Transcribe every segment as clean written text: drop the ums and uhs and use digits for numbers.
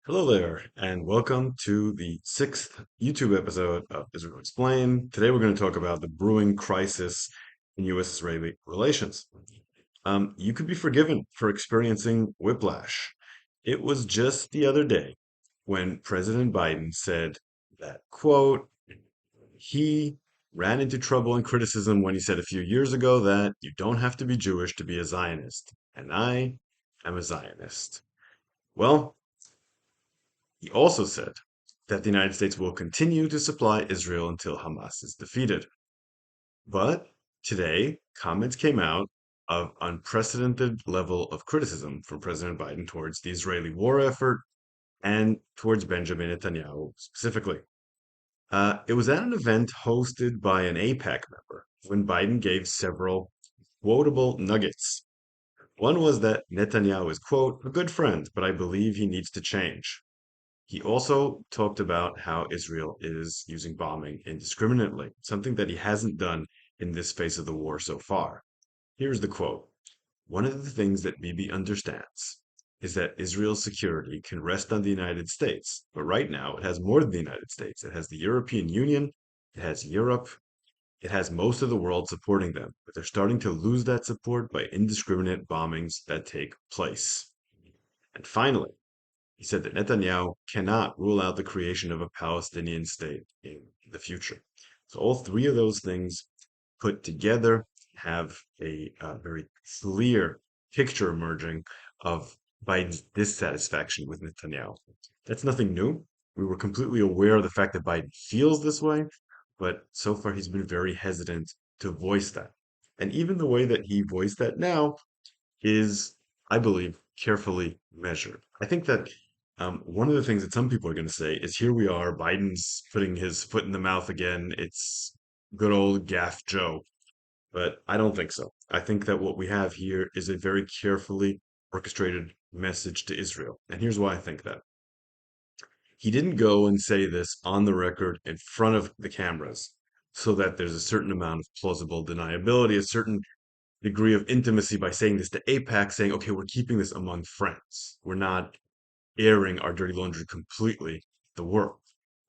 Hello there, and welcome to the sixth YouTube episode of Israel Explained. Today we're going to talk about the brewing crisis in U.S.-Israeli relations. You could be forgiven for experiencing whiplash. It was just the other day when President Biden said that, quote, he ran into trouble and criticism when he said a few years ago that you don't have to be Jewish to be a Zionist, and I am a Zionist. Well, he also said that the United States will continue to supply Israel until Hamas is defeated. But today, comments came out of unprecedented level of criticism from President Biden towards the Israeli war effort and towards Benjamin Netanyahu specifically. It was at an event hosted by an AIPAC member when Biden gave several quotable nuggets. One was that Netanyahu is, quote, a good friend, but I believe he needs to change. He also talked about how Israel is using bombing indiscriminately, something that he hasn't done in this phase of the war so far. Here's the quote. One of the things that Bibi understands is that Israel's security can rest on the United States, but right now it has more than the United States. It has the European Union, it has Europe, it has most of the world supporting them, but they're starting to lose that support by indiscriminate bombings that take place. And finally, he said that Netanyahu cannot rule out the creation of a Palestinian state in the future. So all three of those things put together have a very clear picture emerging of Biden's dissatisfaction with Netanyahu. That's nothing new. We were completely aware of the fact that Biden feels this way, but so far he's been very hesitant to voice that. And even the way that he voiced that now is, I believe, carefully measured. I think that one of the things that some people are going to say is here we are, Biden's putting his foot in the mouth again. It's good old Gaff Joe. But I don't think so. I think that what we have here is a very carefully orchestrated message to Israel. And here's why I think that. He didn't go and say this on the record in front of the cameras so that there's a certain amount of plausible deniability, a certain degree of intimacy by saying this to AIPAC, saying, okay, we're keeping this among friends. We're not airing our dirty laundry completely to the world.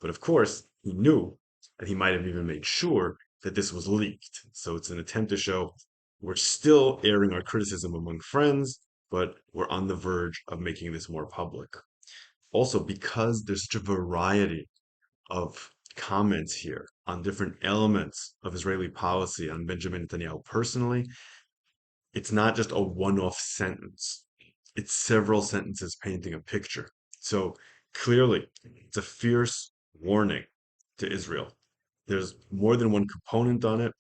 But of course, he knew, and he might have even made sure that this was leaked. So it's an attempt to show we're still airing our criticism among friends, but we're on the verge of making this more public. Also, because there's such a variety of comments here on different elements of Israeli policy on Benjamin Netanyahu personally, it's not just a one-off sentence. It's several sentences painting a picture. So clearly, it's a fierce warning to Israel. There's more than one component on it.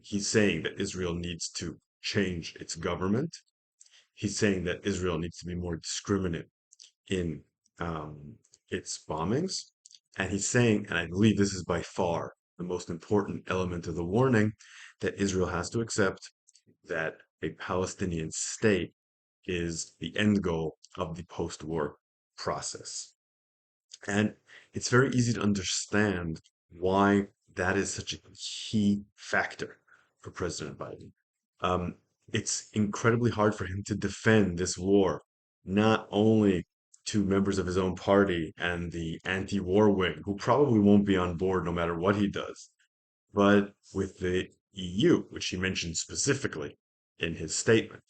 He's saying that Israel needs to change its government. He's saying that Israel needs to be more discriminate in its bombings. And he's saying, and I believe this is by far the most important element of the warning, that Israel has to accept that a Palestinian state is the end goal of the post-war process. And it's very easy to understand why that is such a key factor for President Biden. Um, it's incredibly hard for him to defend this war, not only to members of his own party and the anti-war wing, who probably won't be on board no matter what he does, but with the EU, which he mentioned specifically in his statement.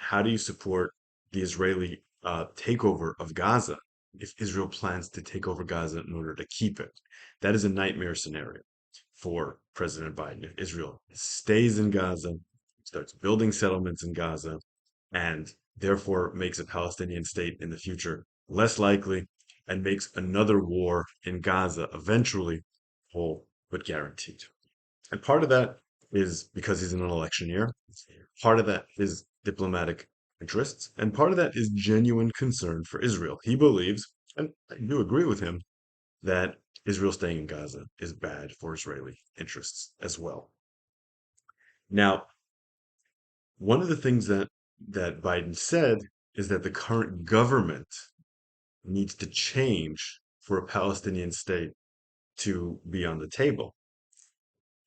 How do you support the Israeli takeover of Gaza if Israel plans to take over Gaza in order to keep it? That is a nightmare scenario for President Biden. If Israel stays in Gaza, starts building settlements in Gaza, and therefore makes a Palestinian state in the future less likely, and makes another war in Gaza eventually whole but guaranteed. And part of that is because he's in an election year. Part of that is diplomatic interests. And part of that is genuine concern for Israel. He believes, and I do agree with him, that Israel staying in Gaza is bad for Israeli interests as well. Now, one of the things that Biden said is that the current government needs to change for a Palestinian state to be on the table.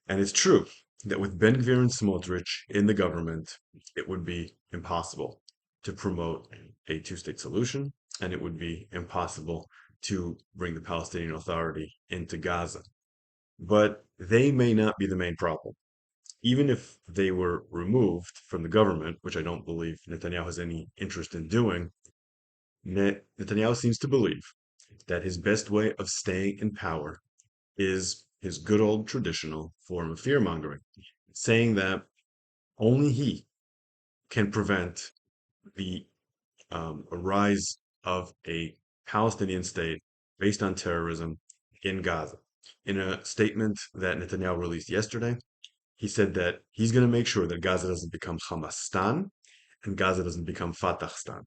And it's true that with Ben-Gvir and Smotrich in the government, it would be impossible to promote a two-state solution. and it would be impossible to bring the Palestinian Authority into Gaza. But they may not be the main problem. Even if they were removed from the government, which I don't believe Netanyahu has any interest in doing, Netanyahu seems to believe that his best way of staying in power is his good old traditional form of fear mongering, saying that only he can prevent the a rise of a Palestinian state based on terrorism in Gaza. In a statement that Netanyahu released yesterday, he said that he's going to make sure that Gaza doesn't become Hamastan and Gaza doesn't become Fatahstan.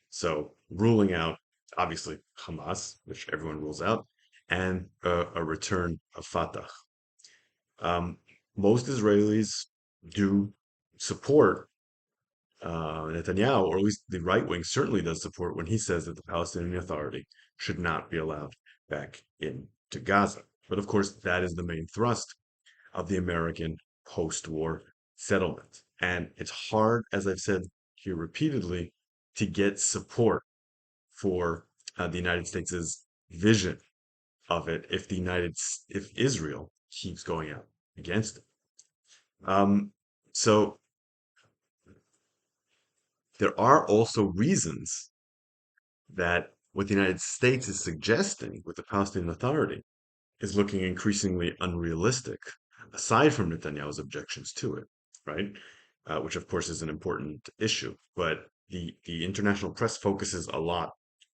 So ruling out, obviously, Hamas, which everyone rules out, and a return of Fatah. Um, Most Israelis do support Netanyahu, or at least the right wing certainly does support when he says that the Palestinian Authority should not be allowed back into Gaza. But of course, that is the main thrust of the American post-war settlement. And it's hard, as I've said here repeatedly, to get support for the United States' vision of it if Israel keeps going out against it. So there are also reasons that what the United States is suggesting with the Palestinian Authority is looking increasingly unrealistic, aside from Netanyahu's objections to it, right? Which, of course, is an important issue. But the international press focuses a lot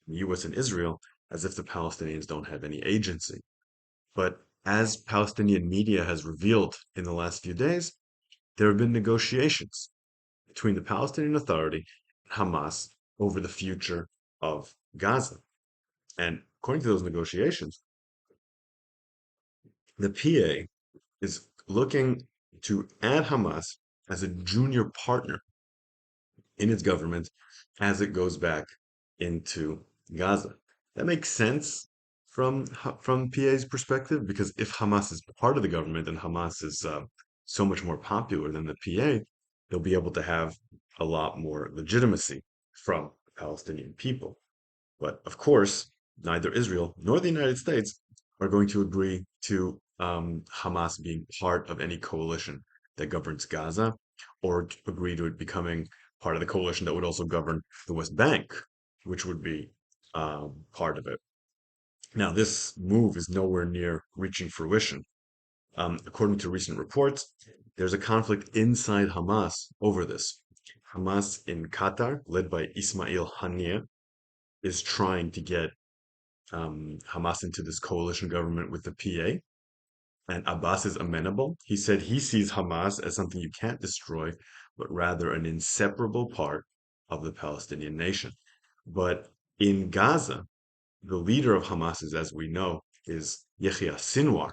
on the U.S. and Israel as if the Palestinians don't have any agency. But as Palestinian media has revealed in the last few days, there have been negotiations between the Palestinian Authority and Hamas over the future of Gaza. And according to those negotiations, the PA is looking to add Hamas as a junior partner in its government as it goes back into Gaza. That makes sense from PA's perspective because if Hamas is part of the government and Hamas is so much more popular than the PA, they'll be able to have a lot more legitimacy from the Palestinian people. But of course, neither Israel nor the United States are going to agree to Hamas being part of any coalition that governs Gaza or agree to it becoming part of the coalition that would also govern the West Bank, which would be part of it. Now, this move is nowhere near reaching fruition. According to recent reports, there's a conflict inside Hamas over this. Hamas in Qatar, led by Ismail Haniyeh, is trying to get Hamas into this coalition government with the PA, and Abbas is amenable. He said he sees Hamas as something you can't destroy, but rather an inseparable part of the Palestinian nation. But in Gaza, the leader of Hamas is, as we know, is Yahya Sinwar.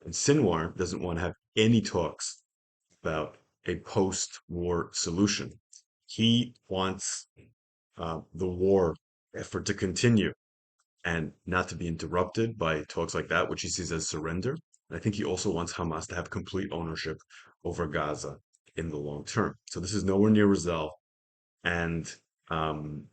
And Sinwar doesn't want to have any talks about a post-war solution. He wants the war effort to continue and not to be interrupted by talks like that, which he sees as surrender. And I think he also wants Hamas to have complete ownership over Gaza in the long term. So this is nowhere near resolved. And um,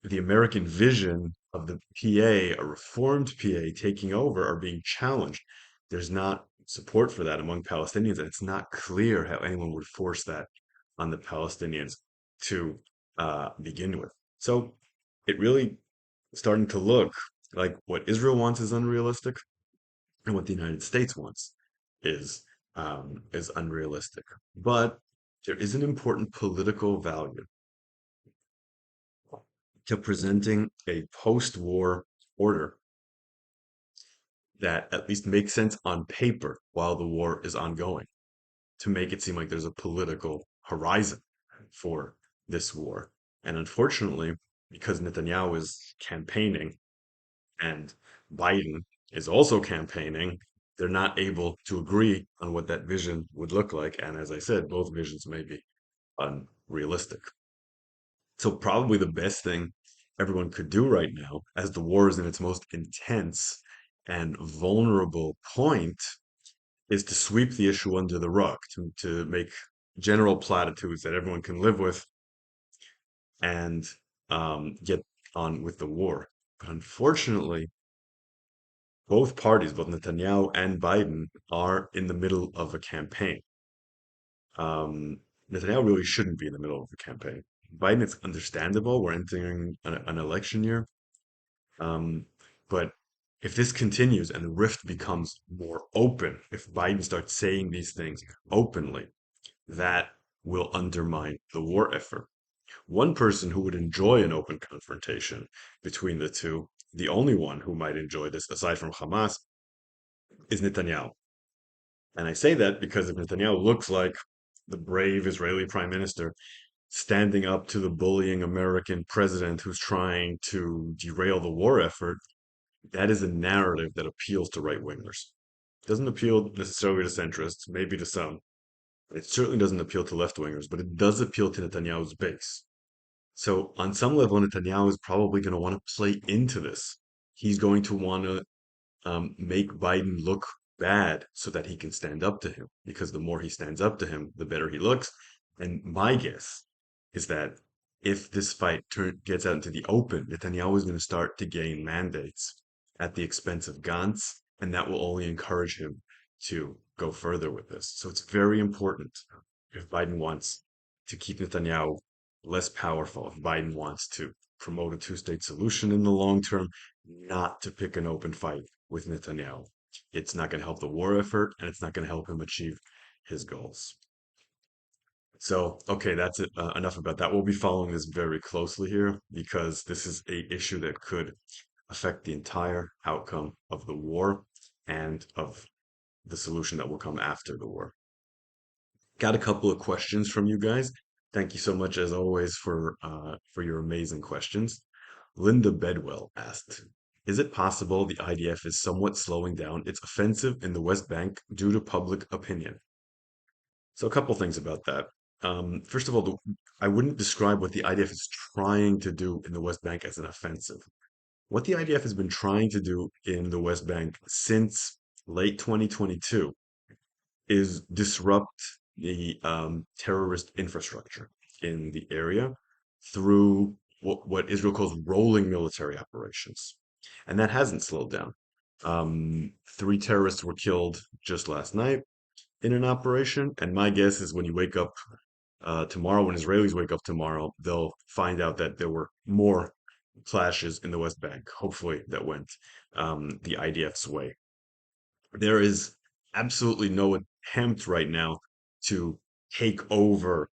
the American vision of the PA, a reformed PA taking over, are being challenged. There's not support for that among Palestinians, and it's not clear how anyone would force that on the Palestinians to begin with. So it really starting to look like what Israel wants is unrealistic, and what the United States wants is unrealistic. But there is an important political value to presenting a post-war order that at least makes sense on paper while the war is ongoing, to make it seem like there's a political horizon for this war. And unfortunately, because Netanyahu is campaigning and Biden is also campaigning, they're not able to agree on what that vision would look like. And as I said, both visions may be unrealistic. So, probably the best thing everyone could do right now, as the war is in its most intense and vulnerable point, is to sweep the issue under the rug, to make general platitudes that everyone can live with and get on with the war. But unfortunately, both parties, both Netanyahu and Biden, are in the middle of a campaign. Um, Netanyahu really shouldn't be in the middle of a campaign. Biden, it's understandable. We're entering an election year. Um, but if this continues and the rift becomes more open, if Biden starts saying these things openly, that will undermine the war effort. One person who would enjoy an open confrontation between the two, the only one who might enjoy this, aside from Hamas, is Netanyahu. And I say that because if Netanyahu looks like the brave Israeli prime minister standing up to the bullying American president who's trying to derail the war effort, that is a narrative that appeals to right wingers. It doesn't appeal necessarily to centrists, maybe to some. It certainly doesn't appeal to left wingers, but it does appeal to Netanyahu's base. So, on some level, Netanyahu is probably going to want to play into this. He's going to want to make Biden look bad so that he can stand up to him. Because the more he stands up to him, the better he looks. And my guess is that if this fight gets out into the open, Netanyahu is going to start to gain mandates at the expense of Gantz, and that will only encourage him to go further with this. So it's very important if Biden wants to keep Netanyahu less powerful, if Biden wants to promote a two-state solution in the long term, not to pick an open fight with Netanyahu. It's not going to help the war effort, and it's not going to help him achieve his goals. So, okay, that's it. Enough about that. We'll be following this very closely here because this is a issue that could affect the entire outcome of the war and of the solution that will come after the war. Got a couple of questions from you guys. Thank you so much, as always, for your amazing questions. Linda Bedwell asked, "Is it possible the IDF is somewhat slowing down its offensive in the West Bank due to public opinion?" So, a couple things about that. First of all, I wouldn't describe what the IDF is trying to do in the West Bank as an offensive. What the IDF has been trying to do in the West Bank since late 2022 is disrupt the terrorist infrastructure in the area through what Israel calls rolling military operations. And that hasn't slowed down. Three terrorists were killed just last night in an operation. And my guess is when you wake up tomorrow, when Israelis wake up tomorrow, they'll find out that there were more clashes in the West Bank. Hopefully, that went the IDF's way. There is absolutely no attempt right now to take over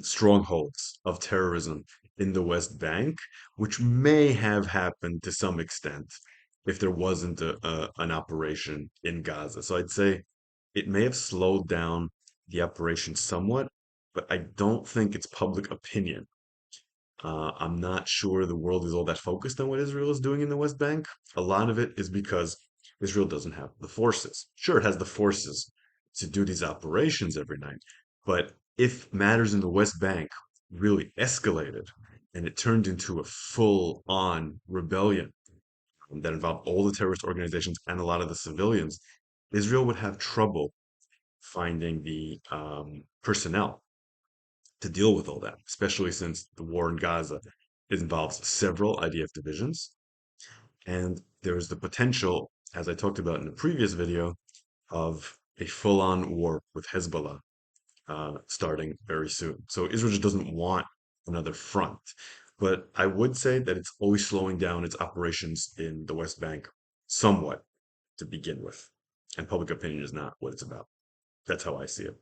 strongholds of terrorism in the West Bank, which may have happened to some extent if there wasn't an operation in Gaza. So I'd say it may have slowed down the operation somewhat, but I don't think it's public opinion. I'm not sure the world is all that focused on what Israel is doing in the West Bank. A lot of it is because Israel doesn't have the forces. Sure, it has the forces to do these operations every night, but if matters in the West Bank really escalated and it turned into a full-on rebellion that involved all the terrorist organizations and a lot of the civilians, Israel would have trouble finding the personnel to deal with all that, especially since the war in Gaza involves several IDF divisions. And there's the potential, as I talked about in the previous video, of a full-on war with Hezbollah starting very soon. So Israel just doesn't want another front. But I would say that it's always slowing down its operations in the West Bank somewhat to begin with. And public opinion is not what it's about. That's how I see it.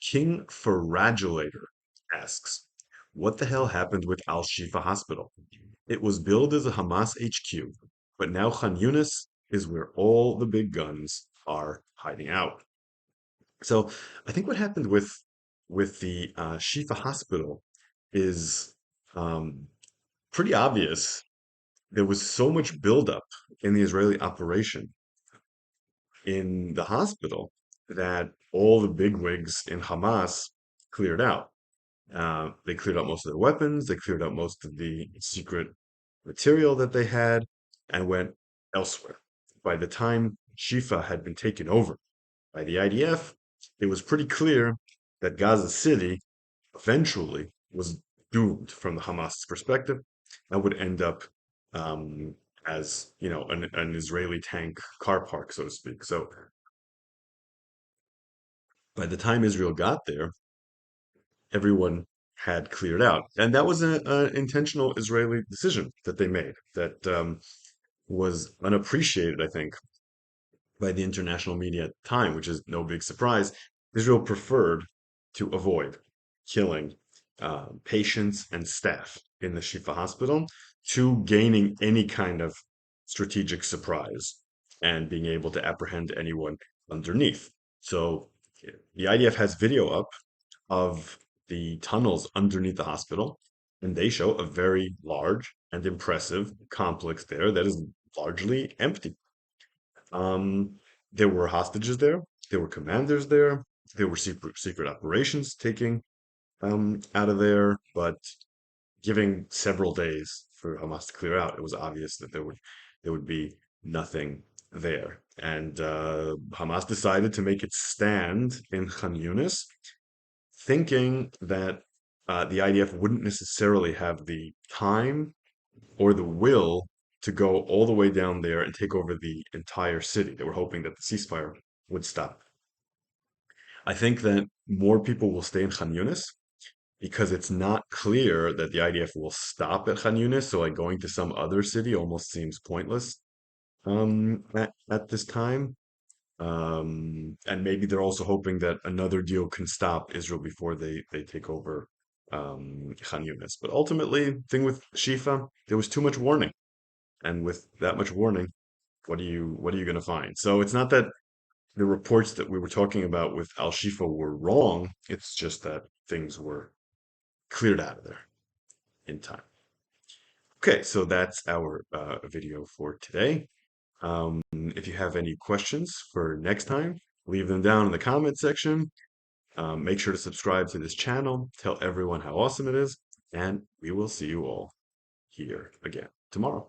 King Ferragulator asks, "What the hell happened with Al Shifa Hospital? It was billed as a Hamas HQ, but now Khan Yunis is where all the big guns are hiding out." So I think what happened with the Shifa Hospital is pretty obvious. There was so much buildup in the Israeli operation in the hospital that all the bigwigs in Hamas cleared out. They cleared out most of their weapons, they cleared out most of the secret material that they had, and went elsewhere. By the time Shifa had been taken over by the IDF, it was pretty clear that Gaza City eventually was doomed from the Hamas perspective. that would end up um, as an Israeli tank car park, so to speak. So by the time Israel got there, everyone had cleared out, and that was an intentional Israeli decision that they made that was unappreciated, I think, by the international media at the time, which is no big surprise. Israel preferred to avoid killing patients and staff in the Shifa hospital to gaining any kind of strategic surprise and being able to apprehend anyone underneath. So the IDF has video up of the tunnels underneath the hospital, and they show a very large and impressive complex there that is largely empty. There were hostages there. There were commanders there. There were secret operations taking out of there. But giving several days for Hamas to clear out, it was obvious that there would be nothing there. And Hamas decided to make its stand in Khan Yunis, thinking that the IDF wouldn't necessarily have the time or the will to go all the way down there and take over the entire city. They were hoping that the ceasefire would stop. I think that more people will stay in Khan Yunis because it's not clear that the IDF will stop at Khan Yunis. So, like going to some other city almost seems pointless at this time. And maybe they're also hoping that another deal can stop Israel before they take over Khan Yunis. But ultimately, thing with Shifa, there was too much warning. And with that much warning, what are you going to find? So it's not that the reports that we were talking about with Al Shifa were wrong. It's just that things were cleared out of there in time. Okay, so that's our video for today. If you have any questions for next time, leave them down in the comment section. Make sure to subscribe to this channel. Tell everyone how awesome it is, and we will see you all here again tomorrow.